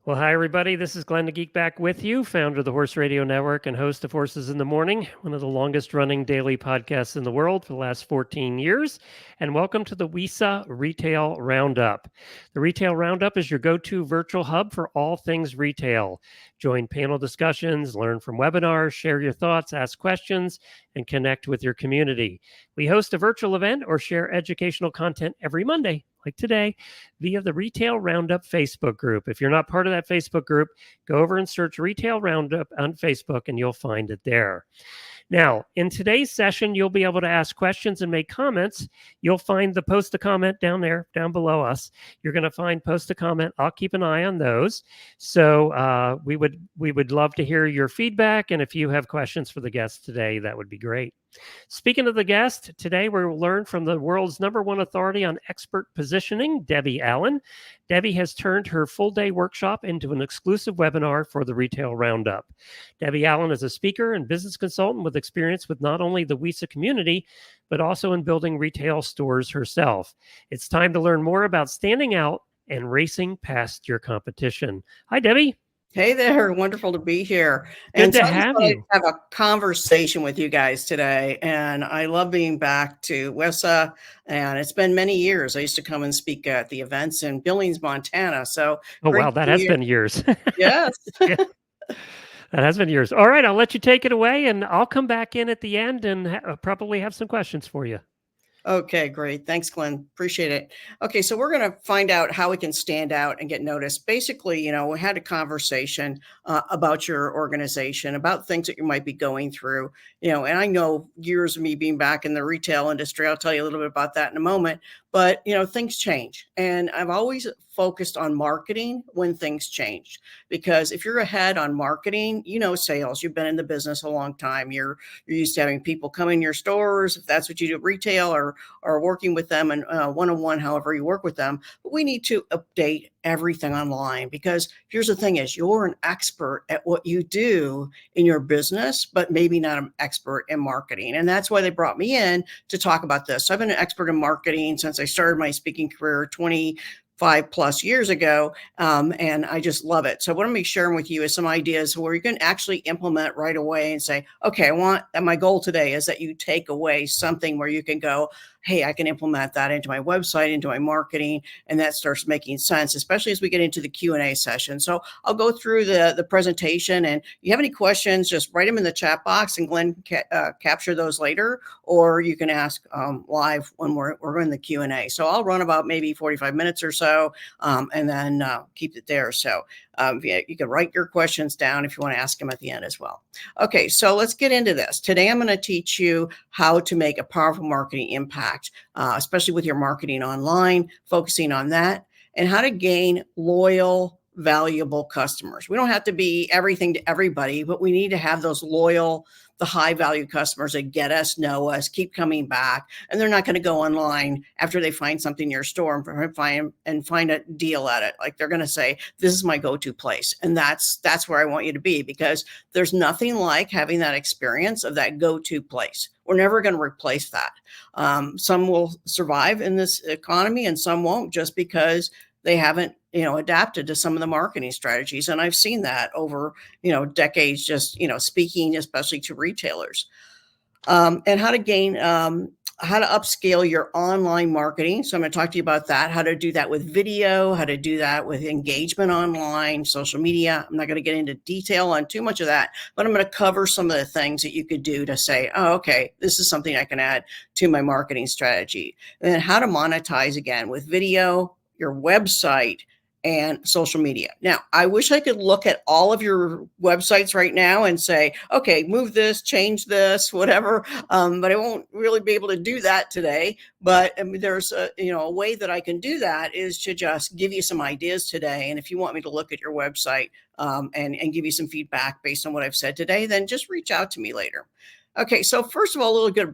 Well, hi, everybody. This is Glenn the Geek back with you, founder of the Horse Radio Network and host of Horses in the Morning, one of the longest running daily podcasts in the world for the last 14 years. And welcome to the WESA Retail Roundup. The Retail Roundup is your go to virtual hub for all things retail. Join panel discussions, learn from webinars, share your thoughts, ask questions, and connect with your community. We host a virtual event or share educational content every Monday, like today, via the Retail Roundup Facebook group. If you're not part of that Facebook group, go over and search Retail Roundup on Facebook and you'll find it there. Now, in today's session, you'll be able to ask questions and make comments. You'll find the post a comment down there, down below us. You're going to find post a comment. I'll keep an eye on those. So we would love to hear your feedback. And if you have questions for the guests today, that would be great. Speaking of the guest, today we will learn from the world's #1 authority on expert positioning, Debbie Allen. Debbie has turned her full-day workshop into an exclusive webinar for the Retail Roundup. Debbie Allen is a speaker and business consultant with experience with not only the WESA community, but also in building retail stores herself. It's time to learn more about standing out and racing past your competition. Hi, Debbie. Hey there, wonderful to be here. Good to I just have thought I'd you. have a conversation with you guys today. And I love being back to WESA. And it's been many years. I used to come and speak at the events in Billings, Montana. So Oh, great wow, to that be has here. been years. Yes. Yeah, that has been years. All right, I'll let you take it away, and I'll come back in at the end and probably have some questions for you. Okay, great. Thanks, Glenn. Appreciate it. Okay, so we're going to find out how we can stand out and get noticed. Basically, we had a conversation about your organization, about things that you might be going through, and I know years of me being back in the retail industry, I'll tell you a little bit about that in a moment, but, things change. And I've always focused on marketing when things change, because if you're ahead on marketing, sales, you've been in the business a long time. You're used to having people come in your stores, if that's what you do, retail, or working with them and one-on-one, however you work with them. But we need to update everything online, because here's the thing is you're an expert at what you do in your business, but maybe not an expert in marketing. And that's why they brought me in to talk about this. So I've been an expert in marketing since I started my speaking career 25+ years ago. And I just love it. So what I'm going to be sharing with you is some ideas where you can actually implement right away and say, okay, my goal today is that you take away something where you can go, hey, I can implement that into my website, into my marketing, and that starts making sense, especially as we get into the Q&A session. So I'll go through the presentation, and if you have any questions, just write them in the chat box, and Glenn capture those later, or you can ask live when we're in the Q&A. So I'll run about maybe 45 minutes or so, and then keep it there. So you can write your questions down if you want to ask them at the end as well. Okay, so let's get into this. Today, I'm going to teach you how to make a powerful marketing impact, especially with your marketing online, focusing on that, and how to gain loyal, valuable customers. We don't have to be everything to everybody, but we need to have those loyal, the high value customers that get us, know us, keep coming back. And they're not going to go online after they find something in your store and find a deal at it. Like they're going to say, this is my go-to place. And that's where I want you to be, because there's nothing like having that experience of that go-to place. We're never going to replace that. Some will survive in this economy and some won't, just because they haven't adapted to some of the marketing strategies. And I've seen that over, decades, just, speaking, especially to retailers, and how to gain, how to upscale your online marketing. So I'm going to talk to you about that, how to do that with video, how to do that with engagement online, social media. I'm not going to get into detail on too much of that, but I'm going to cover some of the things that you could do to say, oh, okay, this is something I can add to my marketing strategy. And then how to monetize again with video, your website, and social media. Now, I wish I could look at all of your websites right now and say, okay, move this, change this, whatever. But I won't really be able to do that today. But there's a way that I can do that is to just give you some ideas today. And if you want me to look at your website and give you some feedback based on what I've said today, then just reach out to me later. Okay, so first of all, a little bit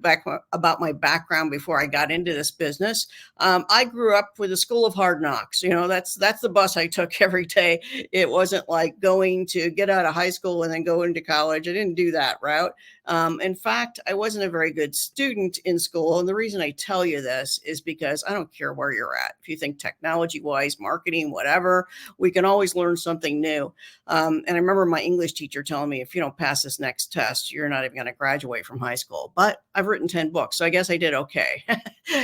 about my background before I got into this business. I grew up with a school of hard knocks. That's the bus I took every day. It wasn't like going to get out of high school and then go into college. I didn't do that route. In fact, I wasn't a very good student in school. And the reason I tell you this is because I don't care where you're at. If you think technology wise, marketing, whatever, we can always learn something new. And I remember my English teacher telling me, if you don't pass this next test, you're not even going to graduate from high school. But I've written 10 books, so I guess I did okay.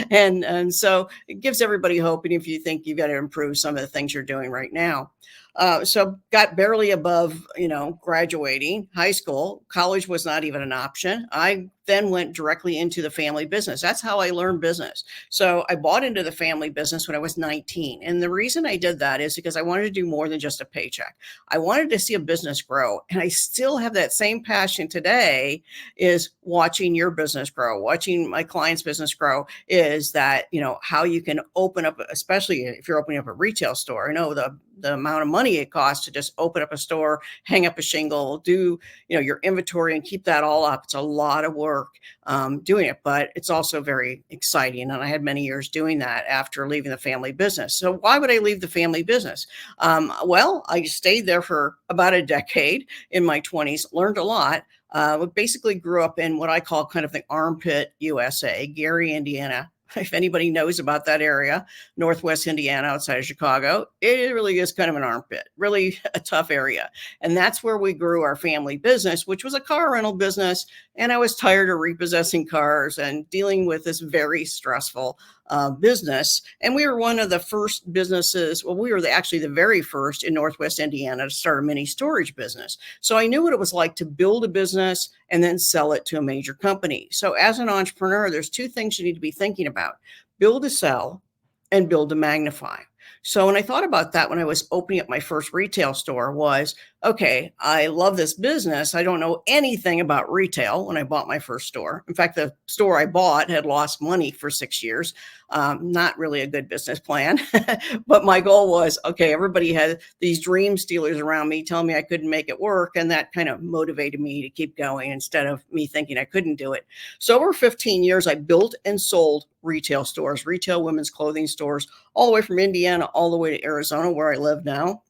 and so it gives everybody hope. And if you think you've got to improve some of the things you're doing right now. So got barely above, graduating high school. College was not even an option. I then went directly into the family business. That's how I learned business. So I bought into the family business when I was 19. And the reason I did that is because I wanted to do more than just a paycheck. I wanted to see a business grow. And I still have that same passion today, is watching your business grow, watching my clients' business grow, is that, how you can open up, especially if you're opening up a retail store. I know the amount of money it costs to just open up a store, hang up a shingle, do, your inventory and keep that all up. It's a lot of work doing it, but it's also very exciting. And I had many years doing that after leaving the family business. So why would I leave the family business? Well, I stayed there for about a decade in my 20s, learned a lot. Basically grew up in what I call kind of the armpit USA, Gary, Indiana. If anybody knows about that area, Northwest Indiana outside of Chicago, it really is kind of an armpit, really a tough area. And that's where we grew our family business, which was a car rental business. And I was tired of repossessing cars and dealing with this very stressful business. And we were one of the first businesses. Well, we were actually the very first in Northwest Indiana to start a mini storage business. So I knew what it was like to build a business and then sell it to a major company. So as an entrepreneur, there's two things you need to be thinking about: build to sell and build to magnify. So when I thought about that, when I was opening up my first retail store, was, okay, I love this business. I don't know anything about retail when I bought my first store. In fact, the store I bought had lost money for 6 years. Not really a good business plan. But my goal was, okay, everybody had these dream stealers around me telling me I couldn't make it work. And that kind of motivated me to keep going instead of me thinking I couldn't do it. So over 15 years, I built and sold retail stores, retail women's clothing stores, all the way from Indiana, all the way to Arizona, where I live now.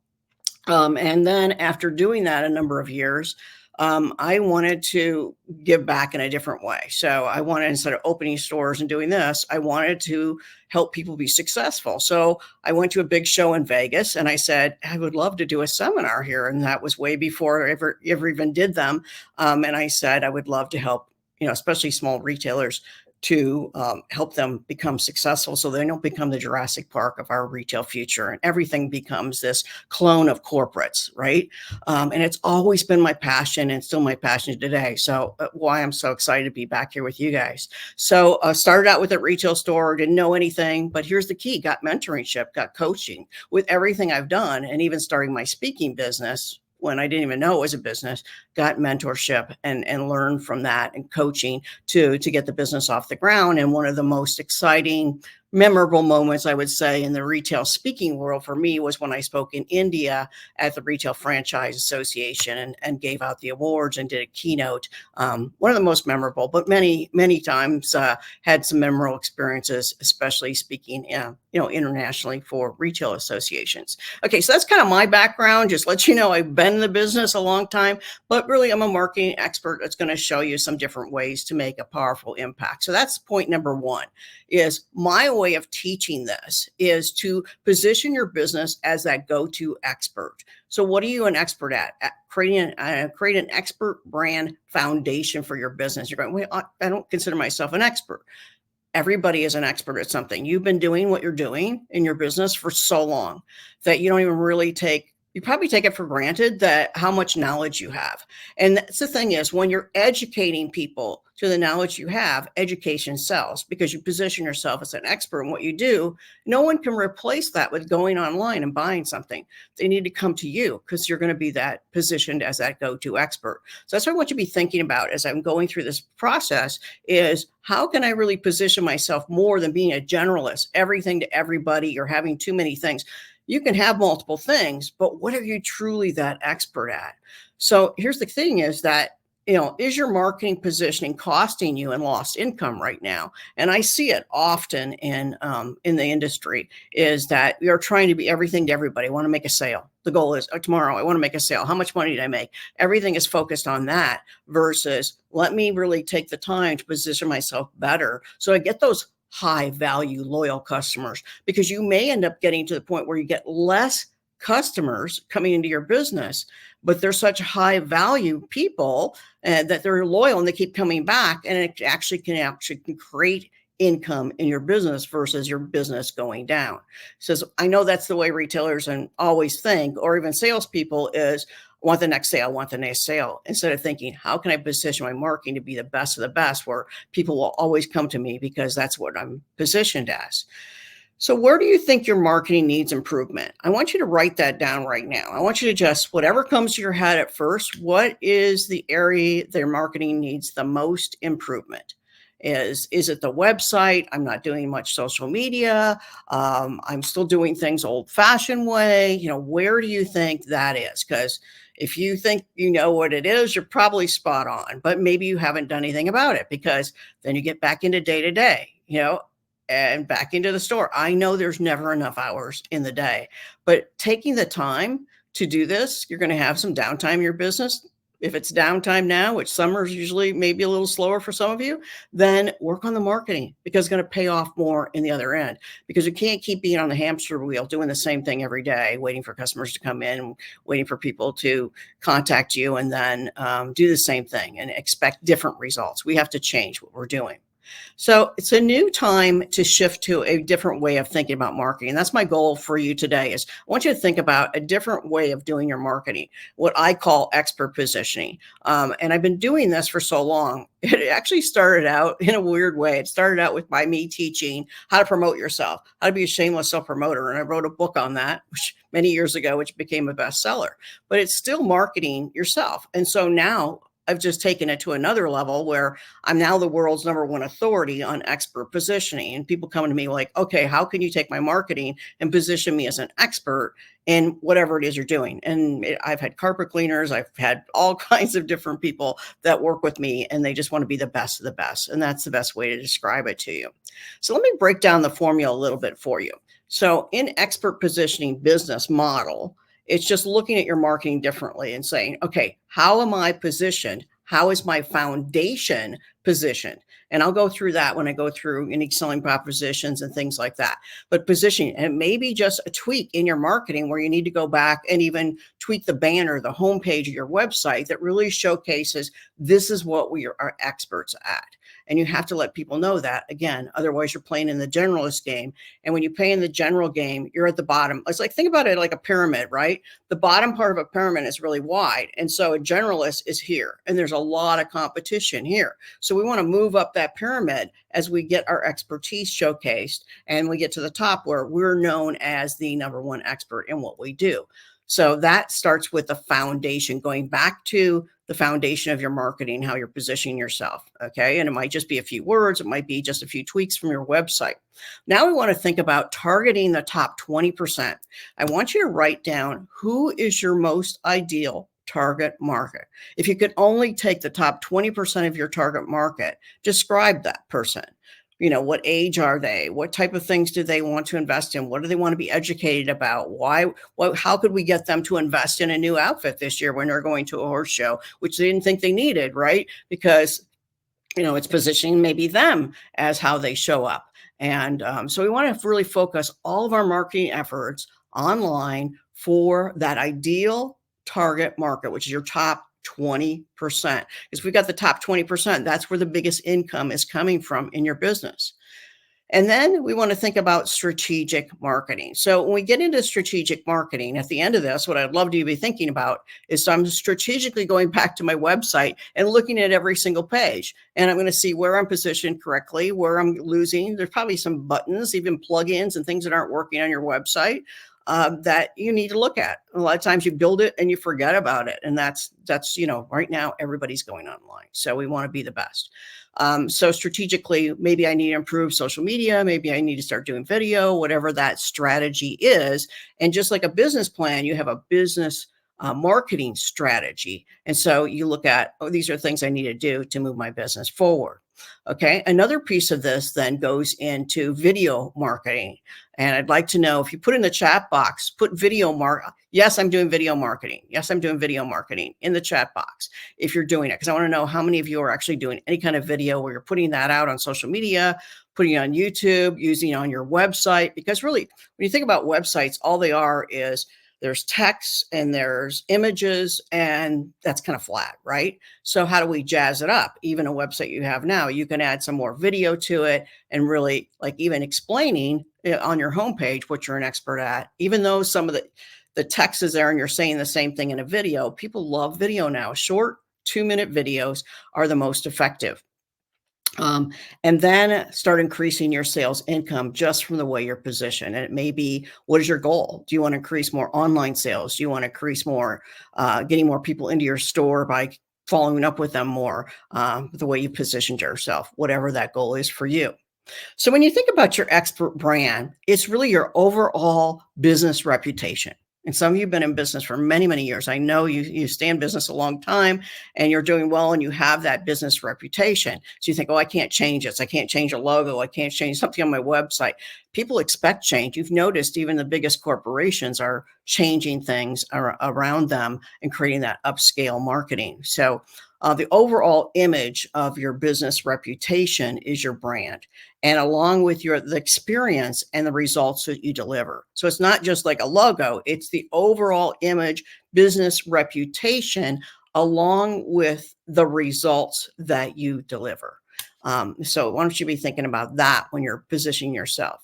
And then after doing that a number of years, I wanted to give back in a different way. So I wanted, instead of opening stores and doing this, I wanted to help people be successful. So I went to a big show in Vegas and I said, I would love to do a seminar here. And that was way before I ever even did them. And I said, I would love to help, especially small retailers, to help them become successful so they don't become the Jurassic Park of our retail future and everything becomes this clone of corporates, right? And it's always been my passion and still my passion today. So why I'm so excited to be back here with you guys. So started out with a retail store, didn't know anything, but here's the key: got mentorship, got coaching with everything I've done, and even starting my speaking business when I didn't even know it was a business, got mentorship and learned from that and coaching to get the business off the ground. And one of the most exciting, memorable moments, I would say, in the retail speaking world for me was when I spoke in India at the Retail Franchise Association and gave out the awards and did a keynote. One of the most memorable, but many, many times had some memorable experiences, especially speaking, internationally for retail associations. Okay, so that's kind of my background. Just let you know, I've been in the business a long time, but really I'm a marketing expert that's going to show you some different ways to make a powerful impact. So that's point number one, is my way of teaching this is to position your business as that go-to expert. So what are you an expert at? Create an expert brand foundation for your business. You're going, wait, I don't consider myself an expert. Everybody is an expert at something. You've been doing what you're doing in your business for so long that you don't even really you probably take it for granted that how much knowledge you have. And that's the thing, is when you're educating people to the knowledge you have, education sells, because you position yourself as an expert in what you do. No one can replace that with going online and buying something. They need to come to you because you're going to be that positioned as that go-to expert. So that's what I want you to be thinking about as I'm going through this process, is how can I really position myself more than being a generalist, everything to everybody, or having too many things. You can have multiple things, but what are you truly that expert at? So here's the thing, is that is your marketing positioning costing you in lost income right now? And I see it often in the industry, is that you're trying to be everything to everybody. I want to make a sale. The goal is tomorrow, I want to make a sale. How much money did I make? Everything is focused on that versus let me really take the time to position myself better so I get those high value, loyal customers, because you may end up getting to the point where you get less customers coming into your business, but they're such high value people that they're loyal and they keep coming back, and it actually can create income in your business versus your business going down. So I know that's the way retailers and always think, or even salespeople, is want the next sale, want the next sale, instead of thinking, how can I position my marketing to be the best of the best, where people will always come to me because that's what I'm positioned as. So where do you think your marketing needs improvement? I want you to write that down right now. I want you to just, whatever comes to your head at first, what is the area their marketing needs the most improvement? Is it the website? I'm not doing much social media. I'm still doing things old-fashioned way. Where do you think that is? Because if you think you know what it is, you're probably spot on, but maybe you haven't done anything about it, because then you get back into day to day, and back into the store. I know there's never enough hours in the day, but taking the time to do this, you're going to have some downtime in your business. If it's downtime now, which summer is usually maybe a little slower for some of you, then work on the marketing, because it's going to pay off more in the other end, because you can't keep being on the hamster wheel, doing the same thing every day, waiting for customers to come in, waiting for people to contact you, and then do the same thing and expect different results. We have to change what we're doing. So it's a new time to shift to a different way of thinking about marketing. That's my goal for you today. Is I want you to think about a different way of doing your marketing, what I call expert positioning. And I've been doing this for so long. It actually started out in a weird way. It started out by me teaching how to promote yourself, how to be a shameless self-promoter. And I wrote a book on that, many years ago, which became a bestseller. But it's still marketing yourself. And so now I've just taken it to another level, where I'm now the world's #1 authority on expert positioning. And people come to me like, okay, how can you take my marketing and position me as an expert in whatever it is you're doing? And I've had carpet cleaners, I've had all kinds of different people that work with me, and they just want to be the best of the best. And that's the best way to describe it to you. So let me break down the formula a little bit for you. So in expert positioning business model, it's just looking at your marketing differently and saying, okay, how am I positioned? How is my foundation positioned? And I'll go through that when I go through unique selling propositions and things like that. But positioning, and it may be just a tweak in your marketing where you need to go back and even tweak the banner, the homepage of your website, that really showcases this is what we are experts at. And you have to let people know that, again, otherwise you're playing in the generalist game. And when you play in the general game, you're at the bottom. It's like, think about it like a pyramid, right? The bottom part of a pyramid is really wide. And so a generalist is here, and there's a lot of competition here. So we want to move up that pyramid as we get our expertise showcased, and we get to the top where we're known as the #1 expert in what we do. So that starts with the foundation, going back to the foundation of your marketing, how you're positioning yourself. Okay. And it might just be a few words. It might be just a few tweaks from your website. Now we want to think about targeting the top 20%. I want you to write down, who is your most ideal target market? If you could only take the top 20% of your target market, describe that person. What age are they? What type of things do they want to invest in? What do they want to be educated about? Why? How could we get them to invest in a new outfit this year when they're going to a horse show, which they didn't think they needed, right? Because, it's positioning maybe them as how they show up. And so we want to really focus all of our marketing efforts online for that ideal target market, which is your top 20%. Because we've got the top 20%, that's where the biggest income is coming from in your business. And then we want to think about strategic marketing. So when we get into strategic marketing, at the end of this, what I'd love to be thinking about is, I'm strategically going back to my website and looking at every single page. And I'm going to see where I'm positioned correctly, where I'm losing. There's probably some buttons, even plugins and things that aren't working on your website that you need to look at. A lot of times you build it and you forget about it. And that's right now everybody's going online. So we want to be the best. So strategically, maybe I need to improve social media. Maybe I need to start doing video, whatever that strategy is. And just like a business plan, you have a business marketing strategy. And so you look at, oh, these are things I need to do to move my business forward. Okay. Another piece of this then goes into video marketing. And I'd like to know if you put in the chat box, put yes, I'm doing video marketing. Yes, I'm doing video marketing in the chat box if you're doing it. Because I want to know how many of you are actually doing any kind of video where you're putting that out on social media, putting it on YouTube, using it on your website. Because really, when you think about websites, all they are is there's text and there's images, and that's kind of flat, right? So how do we jazz it up? Even a website you have now, you can add some more video to it and really like even explaining on your homepage what you're an expert at. Even though some of the text is there and you're saying the same thing in a video, people love video now. Short 2-minute videos are the most effective. And then start increasing your sales income just from the way you're positioned. And it may be, what is your goal? Do you want to increase more online sales? Do you want to increase more, getting more people into your store by following up with them more, the way you positioned yourself, whatever that goal is for you. So when you think about your expert brand, it's really your overall business reputation. And some of you have been in business for many, many years. I know you stay in business a long time and you're doing well and you have that business reputation. So you think, oh, I can't change this. I can't change a logo. I can't change something on my website. People expect change. You've noticed even the biggest corporations are changing things around them and creating that upscale marketing. So the overall image of your business reputation is your brand, and along with the experience and the results that you deliver. So it's not just like a logo, it's the overall image, business reputation, along with the results that you deliver. So why don't you be thinking about that when you're positioning yourself?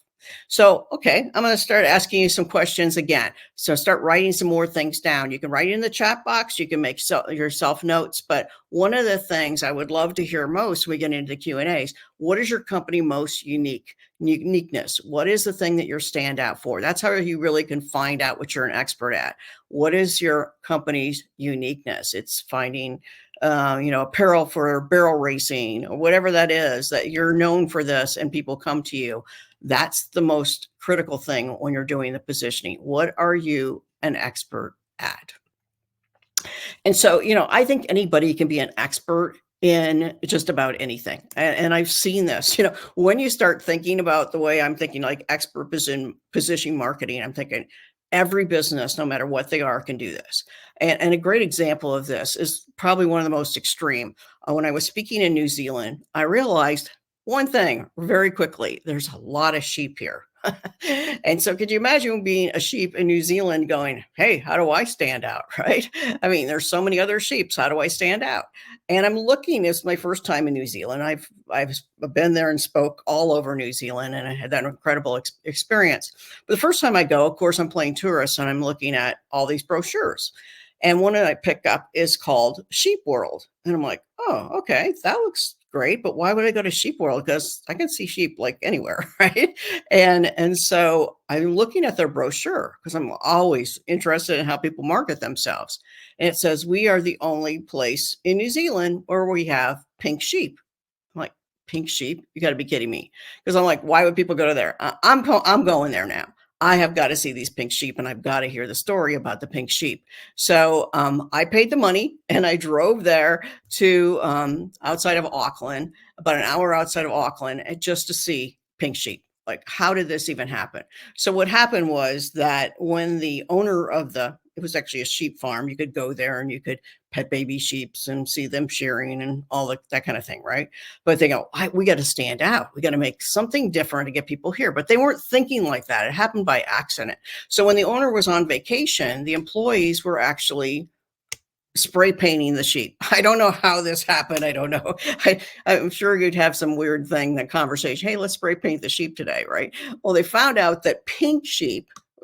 So, okay, I'm going to start asking you some questions again. So start writing some more things down. You can write it in the chat box. You can make yourself notes. But one of the things I would love to hear most when we get into the Q&As, what is your company most uniqueness? What is the thing that you're stand out for? That's how you really can find out what you're an expert at. What is your company's uniqueness? It's finding apparel for barrel racing or whatever that is, that you're known for this and people come to you. That's the most critical thing when you're doing the positioning. What are you an expert at? And so, I think anybody can be an expert in just about anything. And I've seen this, when you start thinking about the way I'm thinking, like expert positioning marketing, I'm thinking every business, no matter what they are, can do this. And a great example of this is probably one of the most extreme. When I was speaking in New Zealand, I realized one thing very quickly: there's a lot of sheep here. And so could you imagine being a sheep in New Zealand going, hey, how do I stand out? Right? I mean, there's so many other sheep. How do I stand out? And I'm looking, it's my first time in New Zealand. I've been there and spoke all over New Zealand, and I had that incredible experience. But the first time I go, of course, I'm playing tourist and I'm looking at all these brochures. And one that I pick up is called Sheep World. And I'm like, oh, okay, that looks great, but why would I go to Sheep World? Because I can see sheep like anywhere, right? And so I'm looking at their brochure because I'm always interested in how people market themselves. And it says, we are the only place in New Zealand where we have pink sheep. I'm like, pink sheep? You got to be kidding me. Because I'm like, why would people go to there? I'm going there now. I have got to see these pink sheep and I've got to hear the story about the pink sheep. So I paid the money and I drove there to outside of Auckland, about an hour outside of Auckland, just to see pink sheep. Like, how did this even happen? So what happened was that when the owner of it was actually a sheep farm, you could go there and you could pet baby sheeps and see them shearing and all that kind of thing, right? But they go, we got to stand out. We got to make something different to get people here. But they weren't thinking like that. It happened by accident. So when the owner was on vacation, the employees were actually spray painting the sheep. I don't know how this happened. I don't know. I'm sure you'd have some weird thing, that conversation. Hey, let's spray paint the sheep today, right? Well, they found out that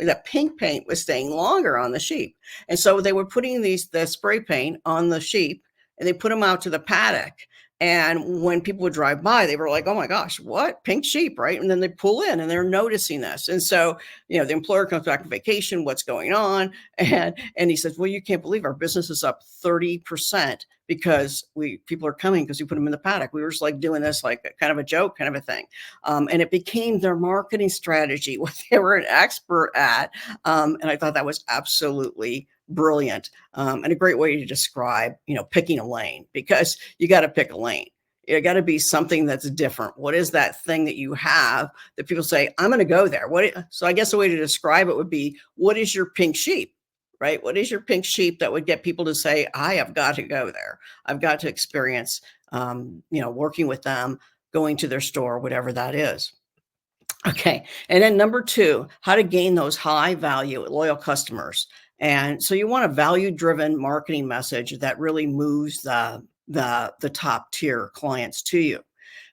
that pink paint was staying longer on the sheep. And so they were putting the spray paint on the sheep and they put them out to the paddock. And when people would drive by, they were like, oh my gosh, what? Pink sheep, right? And then they pull in and they're noticing this. And so, the employer comes back from vacation, what's going on? And he says, well, you can't believe our business is up 30% because people are coming because we put them in the paddock. We were just like doing this like kind of a joke, kind of a thing. And it became their marketing strategy, what they were an expert at. And I thought that was absolutely brilliant and a great way to describe, picking a lane, because you got to pick a lane. It got to be something that's different. What is that thing that you have that people say, I'm going to go there? So I guess the way to describe it would be, what is your pink sheep, right? What is your pink sheep that would get people to say, I have got to go there. I've got to experience, working with them, going to their store, whatever that is. Okay. And then number 2, how to gain those high value, loyal customers. And so you want a value driven marketing message that really moves the top tier clients to you.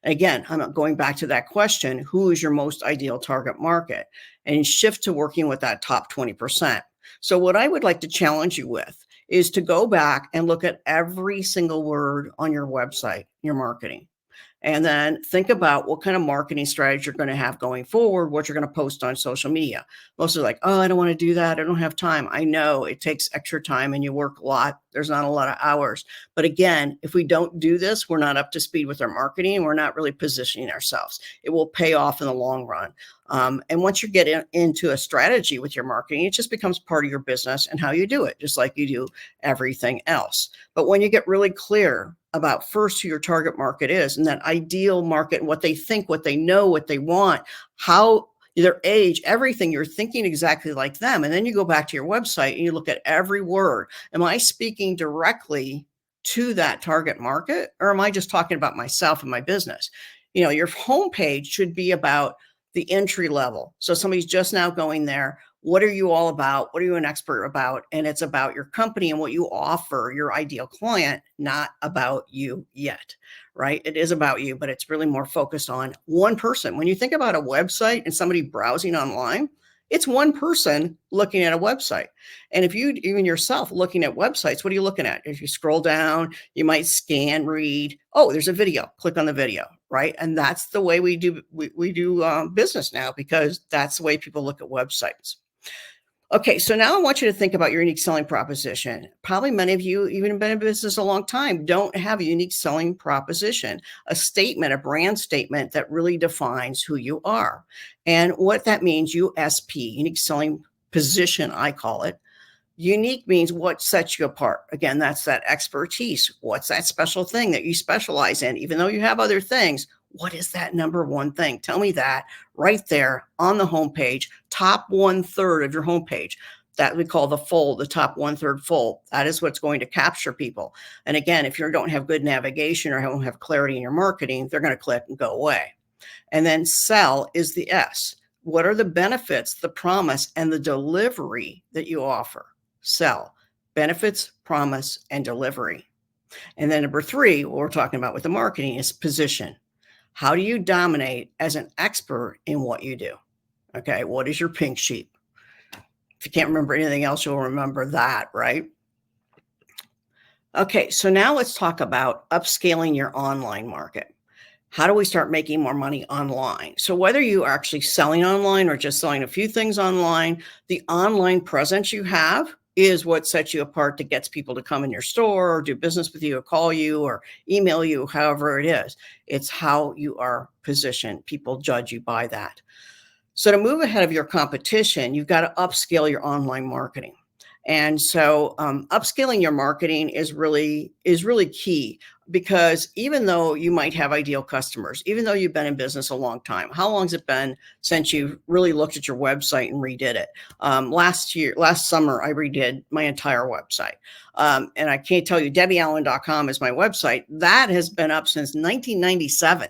Again, I'm going back to that question, who is your most ideal target market? And shift to working with that top 20%. So what I would like to challenge you with is to go back and look at every single word on your website, your marketing. And then think about what kind of marketing strategy you're going to have going forward, what you're going to post on social media. Most are like, oh, I don't want to do that. I don't have time. I know it takes extra time and you work a lot. There's not a lot of hours. But again, if we don't do this, we're not up to speed with our marketing and we're not really positioning ourselves. It will pay off in the long run. And once you get into a strategy with your marketing, it just becomes part of your business and how you do it, just like you do everything else. But when you get really clear about first who your target market is and that ideal market and what they think, what they know, what they want, how their age, everything, you're thinking exactly like them. And then you go back to your website and you look at every word. Am I speaking directly to that target market, or am I just talking about myself and my business? Your homepage should be about the entry level. So somebody's just now going there. What are you all about? What are you an expert about? And it's about your company and what you offer your ideal client, not about you yet, right? It is about you, but it's really more focused on one person. When you think about a website and somebody browsing online, it's one person looking at a website. And if you, even yourself, looking at websites, what are you looking at? If you scroll down, you might scan, read, oh, there's a video, click on the video, right? And that's the way we do business now, because that's the way people look at websites. Okay, so now I want you to think about your unique selling proposition. Probably many of you, even been in business a long time, don't have a unique selling proposition, a statement, a brand statement that really defines who you are. And what that means, USP, unique selling position, I call it. Unique means what sets you apart. Again, that's that expertise. What's that special thing that you specialize in? Even though you have other things, what is that number one thing? Tell me that right there on the homepage, top 1/3 of your homepage. That we call the full, the top 1/3 full. That is what's going to capture people. And again, if you don't have good navigation or don't have clarity in your marketing, they're going to click and go away. And then sell is the S. What are the benefits, the promise, and the delivery that you offer? Sell. Benefits, promise, and delivery. And then number 3, what we're talking about with the marketing, is position. How do you dominate as an expert in what you do? Okay, what is your pink sheep? If you can't remember anything else, you'll remember that, right? Okay, so now let's talk about upscaling your online market. How do we start making more money online? So whether you are actually selling online or just selling a few things online, the online presence you have is what sets you apart, that gets people to come in your store or do business with you or call you or email you, however it is. It's how you are positioned. People judge you by that. So to move ahead of your competition, you've got to upscale your online marketing. And so upscaling your marketing is really key, because even though you might have ideal customers, even though you've been in business a long time, how long has it been since you really looked at your website and redid it? Last summer, I redid my entire website. And I can't tell you, debbieallen.com is my website. That has been up since 1997.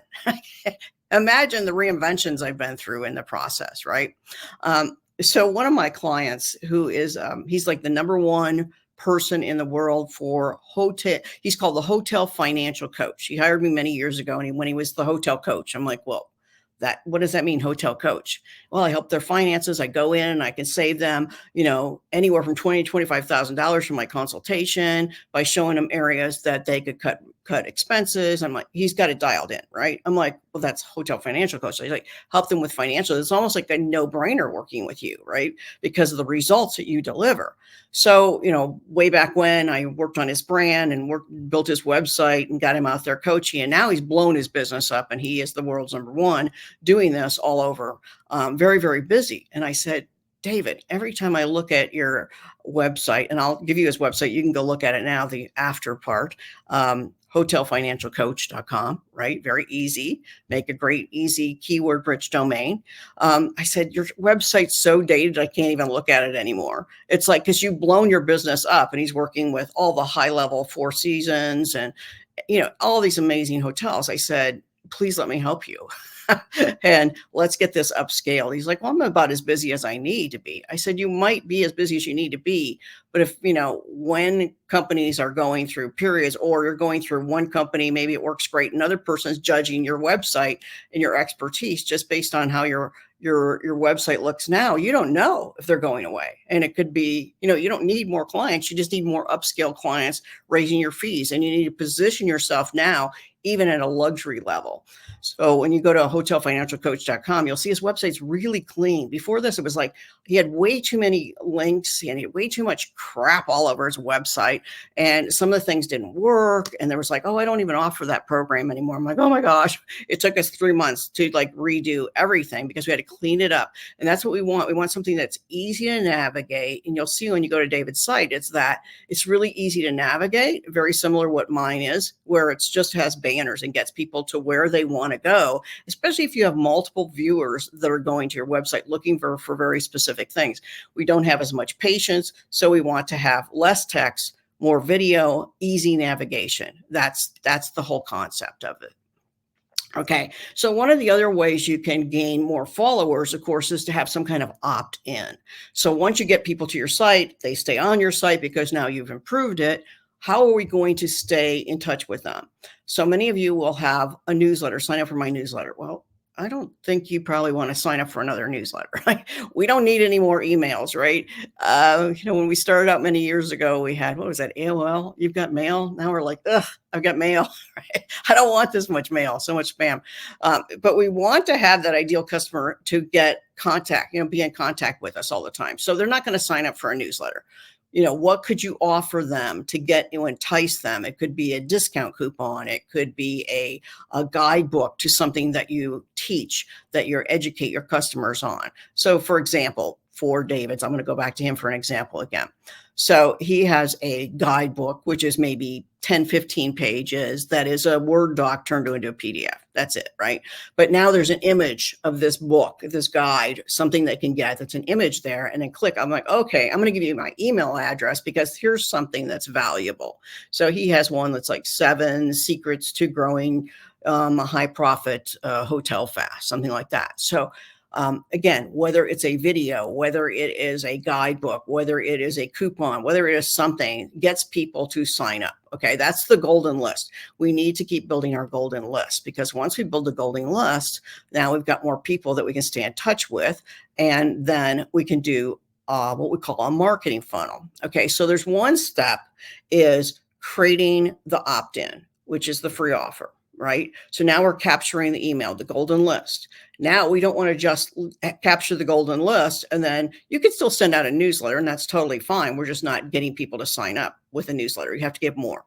Imagine the reinventions I've been through in the process, right? So one of my clients, who is, he's like the number one person in the world for hotel. He's called the Hotel Financial Coach. He hired me many years ago, and when he was the hotel coach, I'm like, well, what does that mean, hotel coach? Well, I help their finances. I go in and I can save them, anywhere from $20,000 to $25,000 from my consultation by showing them areas that they could cut expenses. I'm like, he's got it dialed in, right? I'm like, well, that's hotel financial coach. So he's like, help them with financial. It's almost like a no-brainer working with you, right? Because of the results that you deliver. So, way back when, I worked on his brand and built his website and got him out there coaching. And now he's blown his business up and he is the world's number one doing this all over. Very, very busy. And I said, David, every time I look at your website, and I'll give you his website, you can go look at it now, the after part, hotelfinancialcoach.com, right? Very easy. Make a great, easy, keyword rich domain. I said, your website's so dated, I can't even look at it anymore. It's like, because you've blown your business up, and he's working with all the high level Four Seasons and, all these amazing hotels. I said, please let me help you. And let's get this upscaled. He's like, well, I'm about as busy as I need to be. I said, you might be as busy as you need to be. But if, when companies are going through periods, or you're going through one company, maybe it works great. Another person's judging your website and your expertise just based on how your website looks now. You don't know if they're going away. And it could be, you don't need more clients. You just need more upscale clients raising your fees. And you need to position yourself now, even at a luxury level. So when you go to hotelfinancialcoach.com, you'll see his website's really clean. Before this, it was like he had way too many links and he had way too much crap all over his website. And some of the things didn't work. And there was like, oh, I don't even offer that program anymore. I'm like, oh my gosh, it took us 3 months to like redo everything because we had to clean it up. And that's what we want. We want something that's easy to navigate. And you'll see when you go to David's site, it's really easy to navigate, very similar to what mine is, where it's just has banners and gets people to where they want to go, especially if you have multiple viewers that are going to your website looking for very specific things. We don't have as much patience, so we want to have less text, more video, easy navigation. That's the whole concept of it. Okay, so one of the other ways you can gain more followers, of course, is to have some kind of opt-in. So once you get people to your site, they stay on your site because now you've improved it. How are we going to stay in touch with them? So many of you will have a newsletter, sign up for my newsletter. Well, I don't think you probably want to sign up for another newsletter, right? We don't need any more emails, right? When we started out many years ago, we had, what was that, AOL? You've got mail? Now we're like, ugh, I've got mail. Right? I don't want this much mail, so much spam. But we want to have that ideal customer to get contact, be in contact with us all the time. So they're not going to sign up for a newsletter. What could you offer them to entice them? It could be a discount coupon. It could be a guidebook to something that you teach, that you educate your customers on. So for example, for David's, I'm going to go back to him for an example again. So he has a guidebook, which is maybe 10, 15 pages. That is a Word doc turned into a PDF. That's it, right? But now there's an image of this book, this guide, something they can get that's an image there, and then click. I'm like, okay, I'm going to give you my email address because here's something that's valuable. So he has one that's like 7 secrets to growing a high profit hotel fast, something like that. So again, whether it's a video, whether it is a guidebook, whether it is a coupon, whether it is something, gets people to sign up. Okay, that's the golden list. We need to keep building our golden list, because once we build the golden list, now we've got more people that we can stay in touch with, and then we can do what we call a marketing funnel. Okay, so there's one step is creating the opt-in, which is the free offer. Right? So now we're capturing the email, the golden list. Now we don't want to just capture the golden list and then you can still send out a newsletter, and that's totally fine. We're just not getting people to sign up with a newsletter. You have to give more.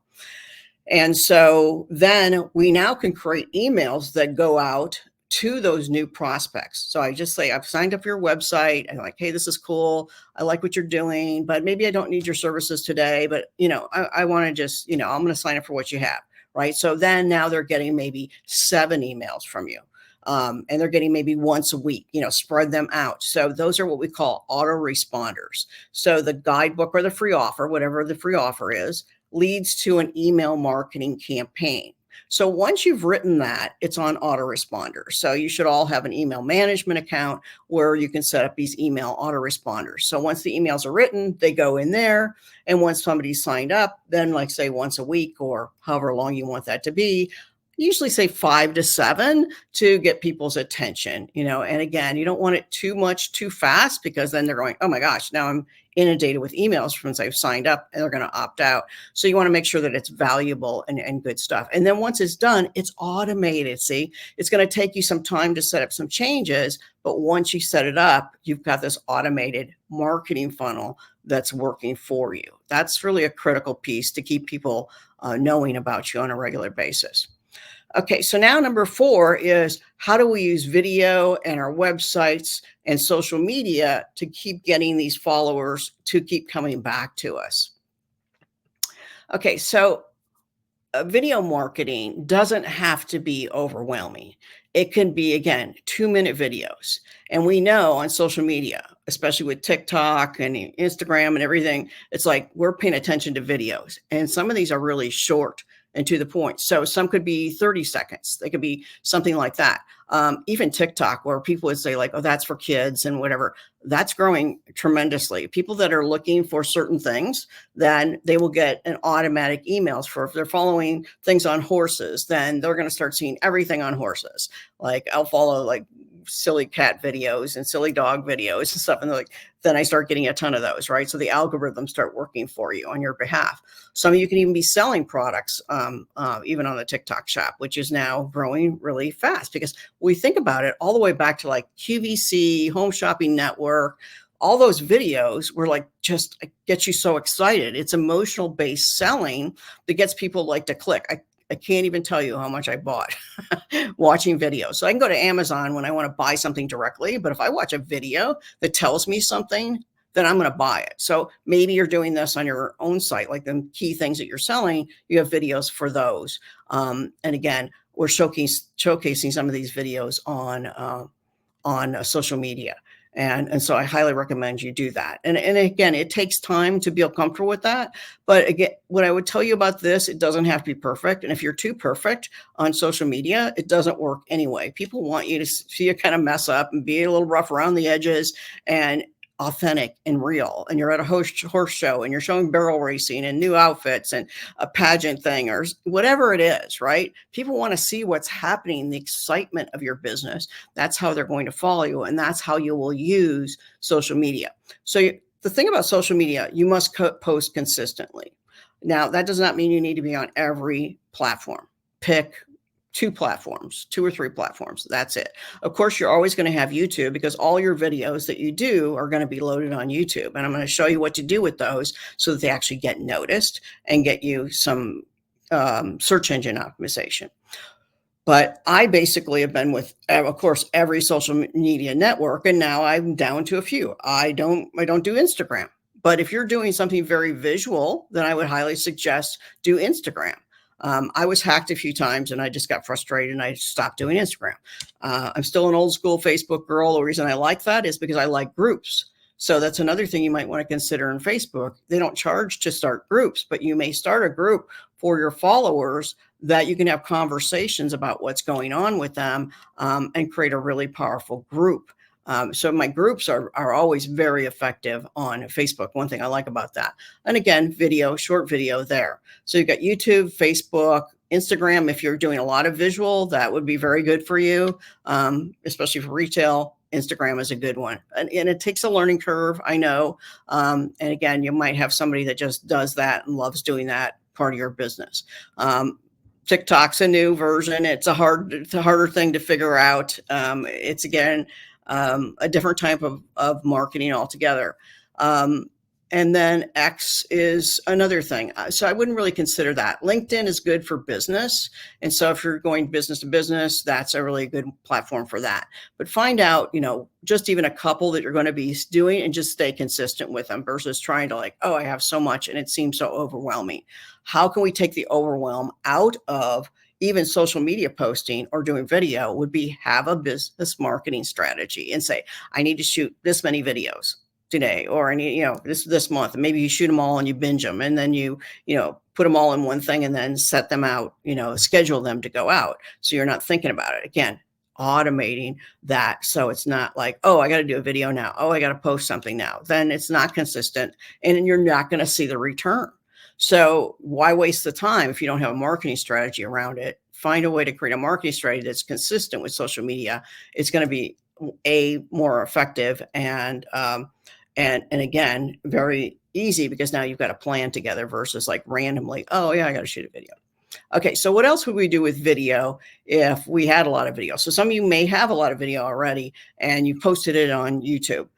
And so then we now can create emails that go out to those new prospects. So I just say, I've signed up for your website. I'm like, hey, this is cool. I like what you're doing, but maybe I don't need your services today. But, I want to just, I'm going to sign up for what you have. Right. So then now they're getting maybe 7 emails from you. And they're getting maybe once a week, spread them out. So those are what we call autoresponders. So the guidebook or the free offer, whatever the free offer is, leads to an email marketing campaign. So once you've written that, it's on autoresponders. So you should all have an email management account where you can set up these email autoresponders. So once the emails are written, they go in there. And once somebody's signed up, then like say once a week or however long you want that to be, usually say 5 to 7 to get people's attention, and again, you don't want it too much too fast, because then they're going, oh my gosh, now I'm inundated with emails from I've signed up and they're going to opt out. So you want to make sure that it's valuable and good stuff. And then once it's done, it's automated. See, it's going to take you some time to set up some changes, but once you set it up, you've got this automated marketing funnel that's working for you. That's really a critical piece to keep people knowing about you on a regular basis. Okay, so now number 4 is how do we use video and our websites and social media to keep getting these followers to keep coming back to us? Okay, so video marketing doesn't have to be overwhelming. It can be, again, 2-minute videos. And we know on social media, especially with TikTok and Instagram and everything, it's like we're paying attention to videos. And some of these are really short and to the point. So some could be 30 seconds. They could be something like that. Even TikTok, where people would say, like, oh, that's for kids and whatever, that's growing tremendously. People that are looking for certain things, then they will get an automatic emails for if they're following things on horses, then they're going to start seeing everything on horses. Like I'll follow like silly cat videos and silly dog videos and stuff. And like, then I start getting a ton of those, right? So the algorithms start working for you on your behalf. Some of you can even be selling products, even on the TikTok shop, which is now growing really fast because we think about it all the way back to like QVC, Home Shopping Network, all those videos were like just get you so excited. It's emotional based selling that gets people like to click. I can't even tell you how much I bought watching videos. So I can go to Amazon when I want to buy something directly, but if I watch a video that tells me something, then I'm going to buy it. So maybe you're doing this on your own site, like the key things that you're selling, you have videos for those. And again, we're showcasing some of these videos on social media. And so I highly recommend you do that. And again, it takes time to feel comfortable with that. But again, what I would tell you about this, it doesn't have to be perfect. And if you're too perfect on social media, it doesn't work anyway. People want you to see you kind of mess up and be a little rough around the edges and authentic and real. And you're at a horse show and you're showing barrel racing and new outfits and a pageant thing or whatever it is, right? People want to see what's happening, the excitement of your business. That's how they're going to follow you. And that's how you will use social media. So the thing about social media, you must post consistently. Now, that does not mean you need to be on every platform. Pick 2 platforms, 2 or 3 platforms. That's it. Of course, you're always going to have YouTube because all your videos that you do are going to be loaded on YouTube. And I'm going to show you what to do with those so that they actually get noticed and get you some search engine optimization. But I basically have been with, of course, every social media network, and now I'm down to a few. I don't do Instagram. But if you're doing something very visual, then I would highly suggest do Instagram. I was hacked a few times and I just got frustrated and I stopped doing Instagram. I'm still an old school Facebook girl. The reason I like that is because I like groups. So that's another thing you might want to consider in Facebook. They don't charge to start groups, but you may start a group for your followers that you can have conversations about what's going on with them and create a really powerful group. So my groups are always very effective on Facebook. One thing I like about that. And again, video, short video there. So you've got YouTube, Facebook, Instagram. If you're doing a lot of visual, that would be very good for you, especially for retail. Instagram is a good one. And it takes a learning curve, I know. And again, you might have somebody that just does that and loves doing that part of your business. TikTok's a new version. It's a harder thing to figure out. It's again, a different type of marketing altogether. And then X is another thing. So I wouldn't really consider that. LinkedIn is good for business. And so if you're going business to business, that's a really good platform for that. But find out, just even a couple that you're going to be doing and just stay consistent with them versus trying to like, oh, I have so much and it seems so overwhelming. How can we take the overwhelm out of even social media posting or doing video? Would be have a business marketing strategy and say, I need to shoot this many videos today, or I need, this month, and maybe you shoot them all and you binge them and then you put them all in one thing and then set them out, schedule them to go out. So you're not thinking about it. Again, automating that. So it's not like, oh, I got to do a video now. Oh, I got to post something now. Then it's not consistent and you're not going to see the return. So why waste the time if you don't have a marketing strategy around it? Find a way to create a marketing strategy that's consistent with social media. It's going to be more effective and again, very easy because now you've got a plan together versus like randomly, oh yeah, I got to shoot a video. Okay, so what else would we do with video if we had a lot of video? So some of you may have a lot of video already and you posted it on YouTube.